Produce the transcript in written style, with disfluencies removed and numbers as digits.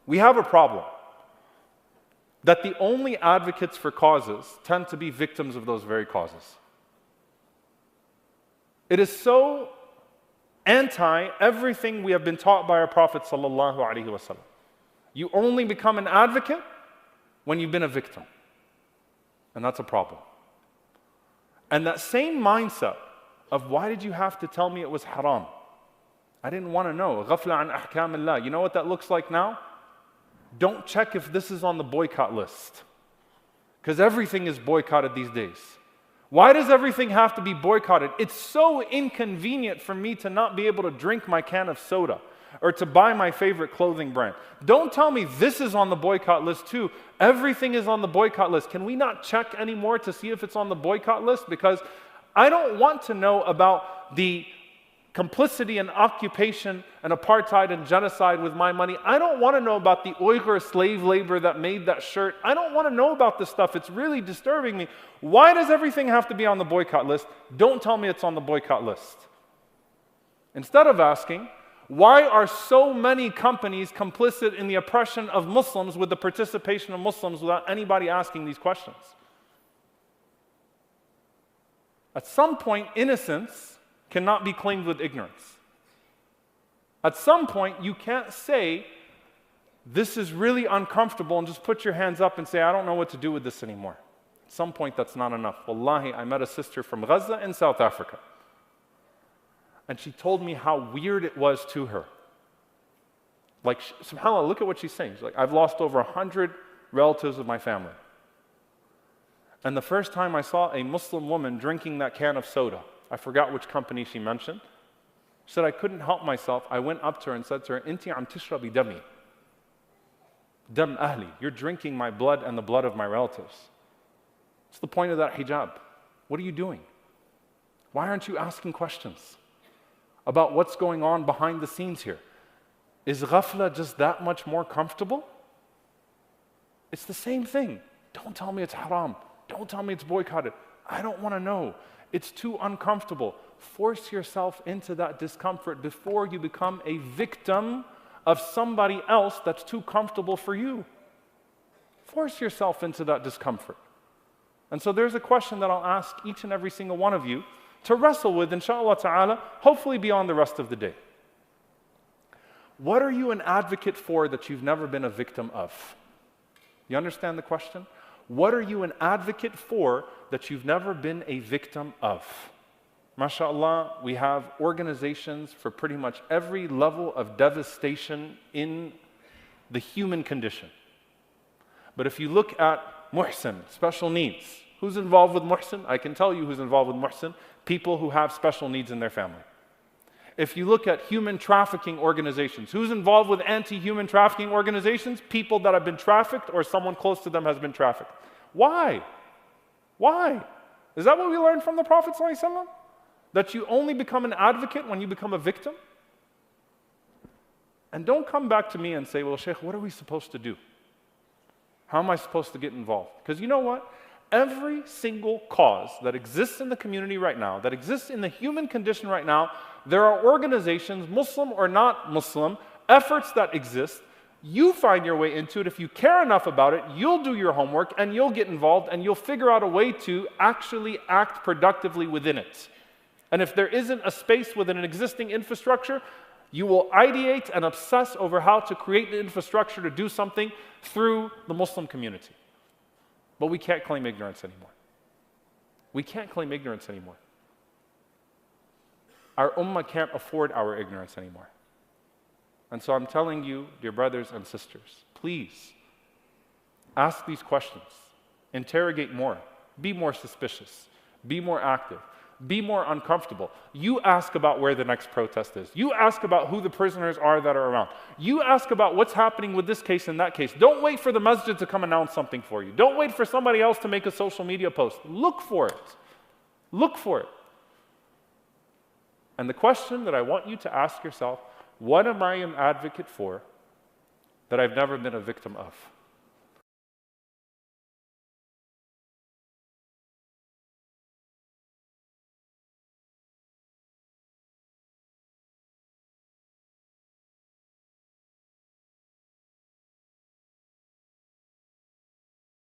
We have a problem that the only advocates for causes tend to be victims of those very causes. It is so anti everything we have been taught by our Prophet sallallahu alaihi wasallam. You only become an advocate when you've been a victim. And that's a problem. And that same mindset of why did you have to tell me it was haram? I didn't want to know. Ghafla an ahkam Allah. You know what that looks like now? Don't check if this is on the boycott list. Because everything is boycotted these days. Why does everything have to be boycotted? It's so inconvenient for me to not be able to drink my can of soda or to buy my favorite clothing brand. Don't tell me this is on the boycott list too. Everything is on the boycott list. Can we not check anymore to see if it's on the boycott list? Because I don't want to know about the complicity and occupation and apartheid and genocide with my money. I don't want to know about the Uyghur slave labor that made that shirt. I don't want to know about this stuff. It's really disturbing me. Why does everything have to be on the boycott list? Don't tell me it's on the boycott list. Instead of asking, why are so many companies complicit in the oppression of Muslims with the participation of Muslims without anybody asking these questions? At some point, innocence cannot be claimed with ignorance. At some point, you can't say, this is really uncomfortable, and just put your hands up and say, I don't know what to do with this anymore. At some point, that's not enough. Wallahi, I met a sister from Gaza in South Africa. And she told me how weird it was to her. Like, subhanAllah, look at what she's saying. She's like, I've lost over 100 relatives of my family. And the first time I saw a Muslim woman drinking that can of soda, I forgot which company she mentioned. She said, I couldn't help myself. I went up to her and said to her, Inti am tishrabi dami. Dam ahli. You're drinking my blood and the blood of my relatives. What's the point of that hijab? What are you doing? Why aren't you asking questions about what's going on behind the scenes here? Is ghafla just that much more comfortable? It's the same thing. Don't tell me it's haram. Don't tell me it's boycotted. I don't want to know. It's too uncomfortable. Force yourself into that discomfort before you become a victim of somebody else that's too comfortable for you. Force yourself into that discomfort. And so there's a question that I'll ask each and every single one of you to wrestle with, inshallah ta'ala, hopefully beyond the rest of the day. What are you an advocate for that you've never been a victim of? You understand the question? What are you an advocate for that you've never been a victim of? MashaAllah, we have organizations for pretty much every level of devastation in the human condition. But if you look at Muhsin, special needs, who's involved with Muhsin? I can tell you who's involved with Muhsin. People who have special needs in their family. If you look at human trafficking organizations, who's involved with anti-human trafficking organizations? People that have been trafficked or someone close to them has been trafficked. Why? Why? Is that what we learned from the Prophet ﷺ? That you only become an advocate when you become a victim? And don't come back to me and say, well, Shaykh, what are we supposed to do? How am I supposed to get involved? Because you know what? Every single cause that exists in the community right now, that exists in the human condition right now, there are organizations, Muslim or not Muslim, efforts that exist. You find your way into it. If you care enough about it, you'll do your homework and you'll get involved and you'll figure out a way to actually act productively within it. And if there isn't a space within an existing infrastructure, you will ideate and obsess over how to create the infrastructure to do something through the Muslim community. But we can't claim ignorance anymore. We can't claim ignorance anymore. Our ummah can't afford our ignorance anymore. And so I'm telling you, dear brothers and sisters, please ask these questions. Interrogate more. Be more suspicious. Be more active. Be more uncomfortable. You ask about where the next protest is. You ask about who the prisoners are that are around. You ask about what's happening with this case and that case. Don't wait for the masjid to come announce something for you. Don't wait for somebody else to make a social media post. Look for it. Look for it. And the question that I want you to ask yourself, what am I an advocate for that I've never been a victim of?